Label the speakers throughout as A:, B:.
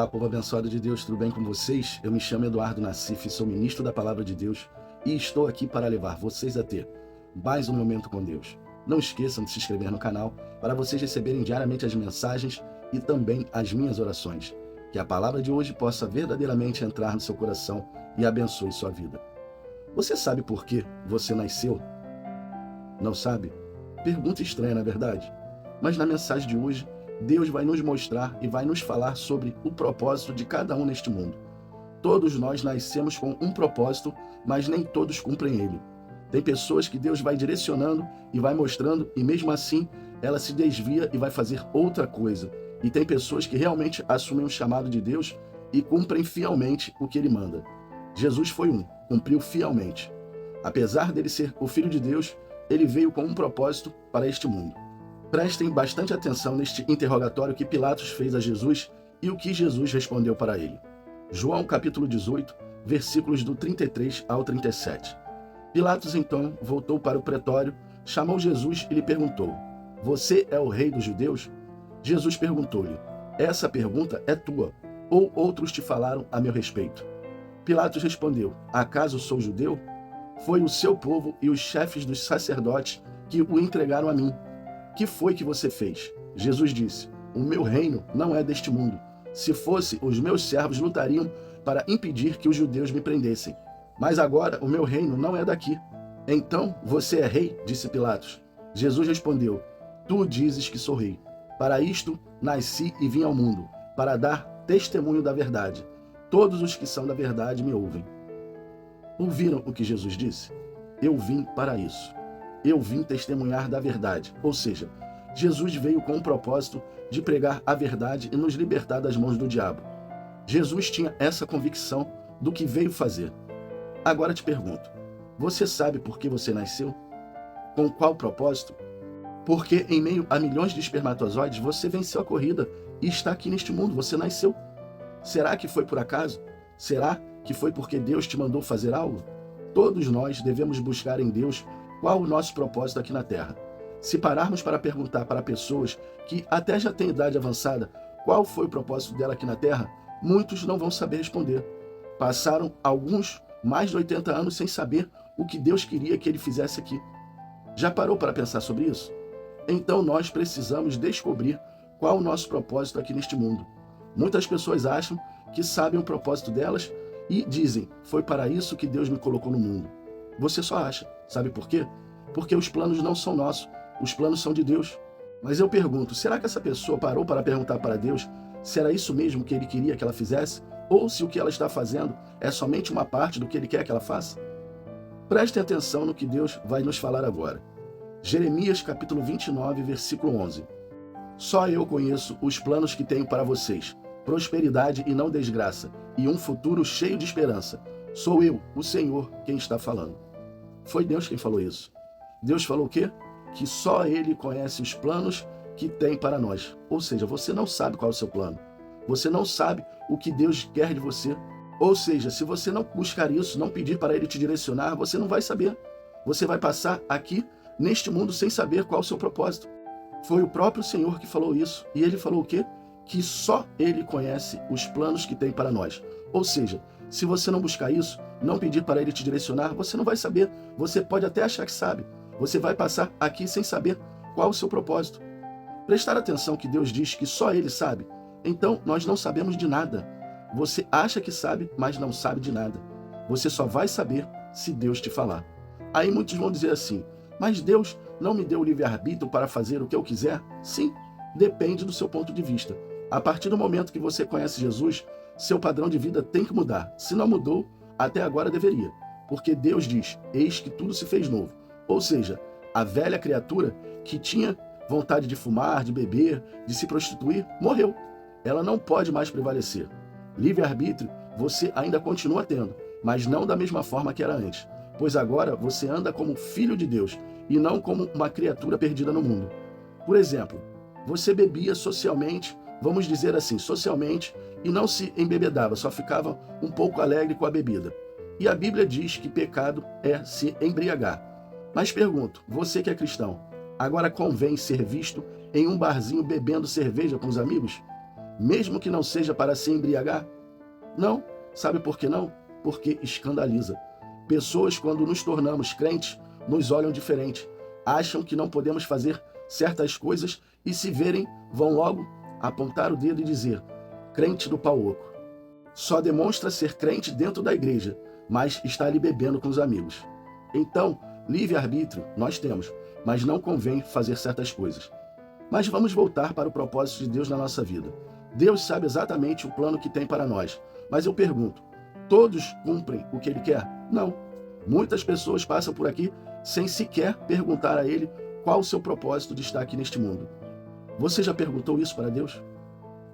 A: Olá, povo abençoado de Deus, tudo bem com vocês? Eu me chamo Eduardo Nassif, sou ministro da Palavra de Deus e estou aqui para levar vocês a ter mais um momento com Deus. Não esqueçam de se inscrever no canal para vocês receberem diariamente as mensagens e também as minhas orações. Que a palavra de hoje possa verdadeiramente entrar no seu coração e abençoe sua vida. Você sabe por que você nasceu? Não sabe? Pergunta estranha, na verdade. Mas na mensagem de hoje, Deus vai nos mostrar e vai nos falar sobre o propósito de cada um neste mundo. Todos nós nascemos com um propósito, mas nem todos cumprem ele. Tem pessoas que Deus vai direcionando e vai mostrando, e mesmo assim ela se desvia e vai fazer outra coisa. E tem pessoas que realmente assumem o chamado de Deus e cumprem fielmente o que ele manda. Jesus foi cumpriu fielmente. Apesar dele ser o Filho de Deus, ele veio com um propósito para este mundo. Prestem bastante atenção neste interrogatório que Pilatos fez a Jesus e o que Jesus respondeu para ele. João capítulo 18, versículos do 33 ao 37. Pilatos então voltou para o pretório, chamou Jesus e lhe perguntou: "Você é o rei dos judeus?" Jesus perguntou-lhe: "Essa pergunta é tua, ou outros te falaram a meu respeito?" Pilatos respondeu: "Acaso sou judeu? Foi o seu povo e os chefes dos sacerdotes que o entregaram a mim. Que foi que você fez?" Jesus disse: "O meu reino não é deste mundo. Se fosse, os meus servos lutariam para impedir que os judeus me prendessem. Mas agora o meu reino não é daqui." "Então você é rei?" disse Pilatos. Jesus respondeu: "Tu dizes que sou rei. Para isto nasci e vim ao mundo, para dar testemunho da verdade. Todos os que são da verdade me ouvem." Ouviram o que Jesus disse? Eu vim para isso. Eu vim testemunhar da verdade. Ou seja, Jesus veio com o propósito de pregar a verdade e nos libertar das mãos do diabo. Jesus tinha essa convicção do que veio fazer. Agora te pergunto, você sabe por que você nasceu? Com qual propósito? Porque em meio a milhões de espermatozoides você venceu a corrida e está aqui neste mundo, você nasceu. Será que foi por acaso? Será que foi porque Deus te mandou fazer algo? Todos nós devemos buscar em Deus qual o nosso propósito aqui na Terra. Se pararmos para perguntar para pessoas que até já têm idade avançada qual foi o propósito dela aqui na Terra, muitos não vão saber responder. Passaram alguns mais de 80 anos sem saber o que Deus queria que ele fizesse aqui. Já parou para pensar sobre isso? Então nós precisamos descobrir qual o nosso propósito aqui neste mundo. Muitas pessoas acham que sabem o propósito delas e dizem: "Foi para isso que Deus me colocou no mundo." Você só acha. Sabe por quê? Porque os planos não são nossos, os planos são de Deus. Mas eu pergunto, será que essa pessoa parou para perguntar para Deus se era isso mesmo que ele queria que ela fizesse? Ou se o que ela está fazendo é somente uma parte do que ele quer que ela faça? Prestem atenção no que Deus vai nos falar agora. Jeremias capítulo 29, versículo 11. "Só eu conheço os planos que tenho para vocês, prosperidade e não desgraça, e um futuro cheio de esperança. Sou eu, o Senhor, quem está falando." Foi Deus quem falou isso. Deus falou o quê? Que só Ele conhece os planos que tem para nós. Ou seja, você não sabe qual é o seu plano. Você não sabe o que Deus quer de você. Ou seja, se você não buscar isso, não pedir para Ele te direcionar, você não vai saber. Você vai passar aqui, neste mundo, sem saber qual é o seu propósito. Foi o próprio Senhor que falou isso. E Ele falou o quê? Que só Ele conhece os planos que tem para nós. Ou seja, se você não buscar isso, não pedir para Ele te direcionar, você não vai saber. Você pode até achar que sabe. Você vai passar aqui sem saber qual o seu propósito. Prestar atenção que Deus diz que só Ele sabe. Então, nós não sabemos de nada. Você acha que sabe, mas não sabe de nada. Você só vai saber se Deus te falar. Aí muitos vão dizer assim: "Mas Deus não me deu o livre-arbítrio para fazer o que eu quiser?" Sim, depende do seu ponto de vista. A partir do momento que você conhece Jesus, seu padrão de vida tem que mudar. Se não mudou, até agora deveria. Porque Deus diz: "Eis que tudo se fez novo." Ou seja, a velha criatura que tinha vontade de fumar, de beber, de se prostituir, morreu. Ela não pode mais prevalecer. Livre-arbítrio você ainda continua tendo, mas não da mesma forma que era antes. Pois agora você anda como filho de Deus e não como uma criatura perdida no mundo. Por exemplo, você bebia socialmente, vamos dizer assim, socialmente, e não se embebedava, só ficava um pouco alegre com a bebida. E a Bíblia diz que pecado é se embriagar. Mas pergunto, você que é cristão, agora convém ser visto em um barzinho bebendo cerveja com os amigos? mesmo que não seja para se embriagar? Não. Sabe por que não? Porque escandaliza. Pessoas, quando nos tornamos crentes, nos olham diferente, acham que não podemos fazer certas coisas e, se verem, vão logo apontar o dedo e dizer: crente do pau oco. Só demonstra ser crente dentro da igreja, mas está ali bebendo com os amigos. Então, livre-arbítrio nós temos, mas não convém fazer certas coisas. Mas vamos voltar para o propósito de Deus na nossa vida. Deus sabe exatamente o plano que tem para nós. Mas eu pergunto, todos cumprem o que Ele quer? Não. Muitas pessoas passam por aqui sem sequer perguntar a Ele qual o seu propósito de estar aqui neste mundo. Você já perguntou isso para Deus?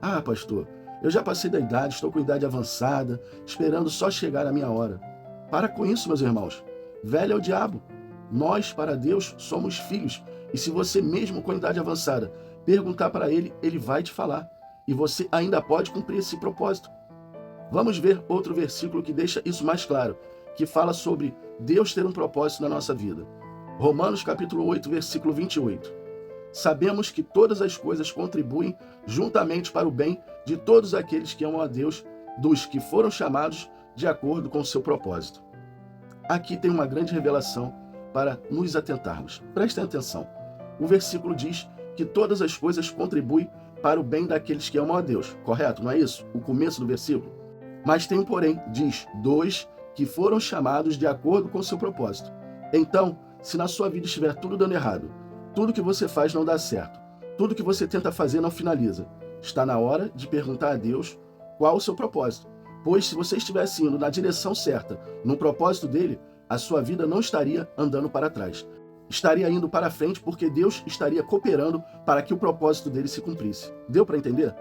A: Ah, pastor, eu já passei da idade, estou com idade avançada, esperando só chegar a minha hora. Para com isso, meus irmãos. Velho é o diabo. Nós, para Deus, somos filhos. E se você mesmo com idade avançada perguntar para Ele, Ele vai te falar. E você ainda pode cumprir esse propósito. Vamos ver outro versículo que deixa isso mais claro, que fala sobre Deus ter um propósito na nossa vida. Romanos capítulo 8, versículo 28. Sabemos que todas as coisas contribuem juntamente para o bem de todos aqueles que amam a Deus, dos que foram chamados de acordo com o seu propósito. Aqui tem uma grande revelação para nos atentarmos. Prestem atenção. O versículo diz que todas as coisas contribuem para o bem daqueles que amam a Deus. Correto? Não é isso? O começo do versículo. Mas tem um porém, diz, dos que foram chamados de acordo com o seu propósito. Então, se na sua vida estiver tudo dando errado, tudo que você faz não dá certo, tudo que você tenta fazer não finaliza, está na hora de perguntar a Deus qual o seu propósito. Pois se você estivesse indo na direção certa, no propósito dele, a sua vida não estaria andando para trás. Estaria indo para frente porque Deus estaria cooperando para que o propósito dele se cumprisse. Deu para entender?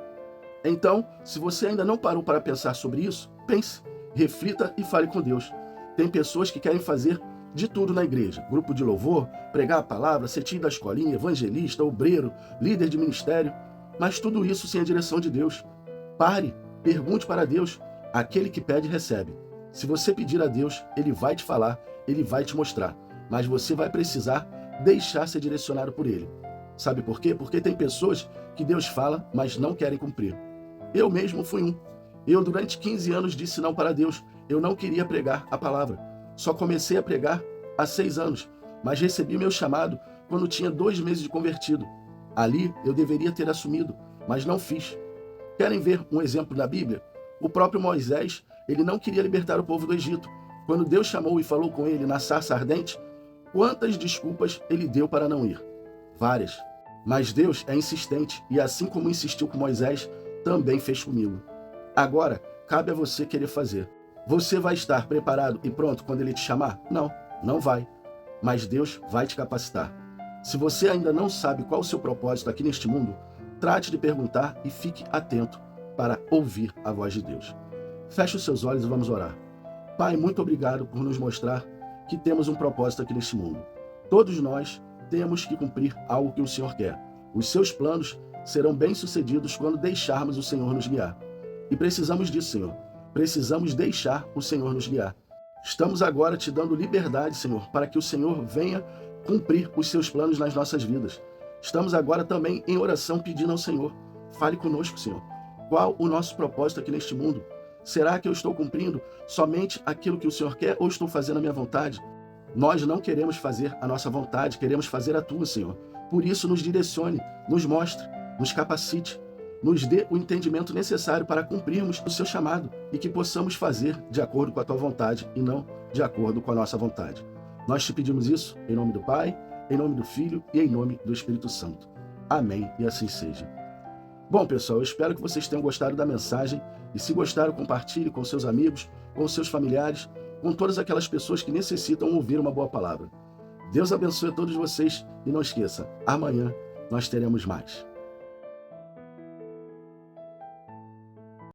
A: Então, se você ainda não parou para pensar sobre isso, pense, reflita e fale com Deus. Tem pessoas que querem fazer de tudo na igreja. Grupo de louvor, pregar a palavra, ser tio da escolinha, evangelista, obreiro, líder de ministério. Mas tudo isso sem a direção de Deus. Pare, pergunte para Deus. Aquele que pede, recebe. Se você pedir a Deus, Ele vai te falar, Ele vai te mostrar. Mas você vai precisar deixar ser direcionado por Ele. Sabe por quê? Porque tem pessoas que Deus fala, mas não querem cumprir. Eu mesmo fui um. Eu, durante 15 anos, disse não para Deus. Eu não queria pregar a palavra. Só comecei a pregar há 6 anos, mas recebi meu chamado quando tinha 2 meses de convertido. Ali eu deveria ter assumido, mas não fiz. Querem ver um exemplo da Bíblia? O próprio Moisés, ele não queria libertar o povo do Egito. Quando Deus chamou e falou com ele na sarça ardente, quantas desculpas ele deu para não ir? Várias. Mas Deus é insistente e, assim como insistiu com Moisés, também fez comigo. Agora, cabe a você querer fazer. Você vai estar preparado e pronto quando Ele te chamar? Não, não vai. Mas Deus vai te capacitar. Se você ainda não sabe qual o seu propósito aqui neste mundo, trate de perguntar e fique atento para ouvir a voz de Deus. Feche os seus olhos e vamos orar. Pai, muito obrigado por nos mostrar que temos um propósito aqui neste mundo. Todos nós temos que cumprir algo que o Senhor quer. Os seus planos serão bem-sucedidos quando deixarmos o Senhor nos guiar. E precisamos disso, Senhor. Precisamos deixar o Senhor nos guiar. Estamos agora te dando liberdade, Senhor, para que o Senhor venha cumprir os seus planos nas nossas vidas. Estamos agora também em oração pedindo ao Senhor. Fale conosco, Senhor. Qual o nosso propósito aqui neste mundo? Será que eu estou cumprindo somente aquilo que o Senhor quer ou estou fazendo a minha vontade? Nós não queremos fazer a nossa vontade, queremos fazer a tua, Senhor. Por isso, nos direcione, nos mostre, nos capacite, nos dê o entendimento necessário para cumprirmos o seu chamado e que possamos fazer de acordo com a tua vontade e não de acordo com a nossa vontade. Nós te pedimos isso em nome do Pai, em nome do Filho e em nome do Espírito Santo. Amém e assim seja. Bom, pessoal, eu espero que vocês tenham gostado da mensagem e, se gostaram, compartilhe com seus amigos, com seus familiares, com todas aquelas pessoas que necessitam ouvir uma boa palavra. Deus abençoe a todos vocês e não esqueça, amanhã nós teremos mais.